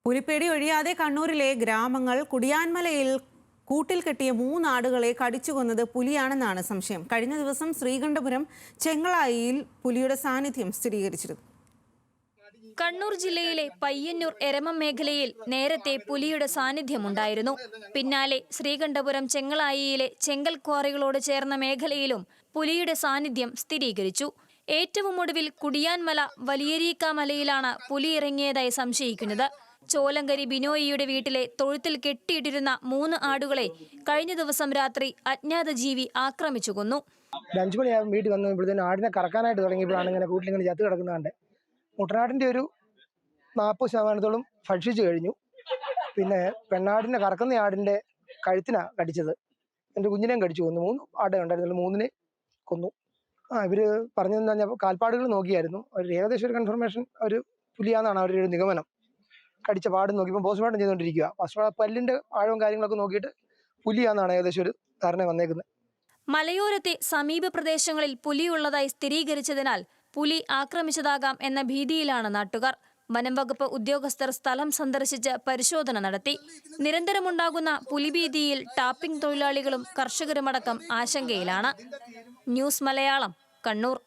പുലിപ്പേടി ഒഴിയാതെ കണ്ണൂരിലെ ഗ്രാമങ്ങൾ കുടിയാൻമലയിൽ കൂട്ടിൽ കെട്ടിയ 3 ആടുകളെ കടിച്ചുകൊന്നത് പുലിയാണെന്നാണ് സംശയം. കഴിഞ്ഞ ദിവസം ശ്രീകണ്ഠപുരം ചെങ്ങളായിയിൽ പുലിയുടെ സാന്നിധ്യം സ്ഥിരീകരിച്ചിരുന്നു. കണ്ണൂർ ജില്ലയിലെ പയ്യന്നൂർ എരമം മേഖലയിൽ നേരത്തെ പുലിയുടെ സാന്നിധ്യമുണ്ടായിരുന്നു. പിന്നാലെ ശ്രീകണ്ഠപുരം ചെങ്ങളായിയിലെ ചെങ്കൽ ക്വാറികളോട് ചേർന്ന മേഖലയിലും പുലിയുടെ സാന്നിധ്യം സ്ഥിരീകരിച്ചു. ഏറ്റവും ഒടുവിൽ കുടിയാൻമല വലിയരീക്ക മലയിലാണ് പുലി ഇറങ്ങിയതായി സംശയിക്കുന്നത്. ചോലങ്കരി ബിനോയിയുടെ വീട്ടിലെ തൊഴുത്തിൽ കെട്ടിയിട്ടിരുന്ന 3 ആടുകളെ കഴിഞ്ഞ ദിവസം രാത്രി അജ്ഞാത ജീവി ആക്രമിച്ചു കൊന്നു. 5 മണിയാകും വീട്ടിൽ വന്നപ്പോഴത്തേനും ആടിനെ കറക്കാനായിട്ട് തുടങ്ങിയപ്പോഴാണ് ഇങ്ങനെ കൂട്ടിലിങ്ങനെ ചത്ത് കിടക്കുന്നതുകൊണ്ട് മുട്ടനാടിൻ്റെ ഒരു 40% ഭക്ഷിച്ചു കഴിഞ്ഞു. പിന്നെ പെണ്ണാടിനെ കറക്കുന്ന ആടിൻ്റെ കഴുത്തിനാണ് കടിച്ചത്. എൻ്റെ കുഞ്ഞിനെയും കടിച്ചു കൊന്നു. 3 ആടേ ഉണ്ടായിരുന്നുള്ളൂ, 3-നെ കൊന്നു. ഇവർ പറഞ്ഞതെന്ന് പറഞ്ഞാൽ കാൽപ്പാടുകൾ നോക്കിയായിരുന്നു. ഒരു ഏകദേശം ഒരു കൺഫർമേഷൻ ഒരു പുലിയാണെന്നാണ് അവരുടെ ഒരു നിഗമനം. കടിച്ച പാട് നോക്കിയപ്പോൾ പോസ്റ്റ്മോർട്ടം ചെയ്തുകൊണ്ടിരിക്കുക. പല്ലിൻ്റെ ആഴവും കാര്യങ്ങളൊക്കെ നോക്കിയിട്ട് പുലിയാണെന്നാണ് ഏകദേശം ഒരു ധാരണ വന്നേക്കുന്നത്. മലയോരത്തെ സമീപ പ്രദേശങ്ങളിൽ പുലിയുള്ളതായി സ്ഥിരീകരിച്ചതിനാൽ പുലി ആക്രമിച്ചതാകാം എന്ന ഭീതിയിലാണ് നാട്ടുകാർ. വനം വകുപ്പ് ഉദ്യോഗസ്ഥർ സ്ഥലം സന്ദർശിച്ച് പരിശോധന നടത്തി. നിരന്തരമുണ്ടാകുന്ന പുലിഭീതിയിൽ ടാപ്പിംഗ് തൊഴിലാളികളും കർഷകരുമടക്കം ആശങ്കയിലാണ്. ന്യൂസ് മലയാളം, കണ്ണൂർ.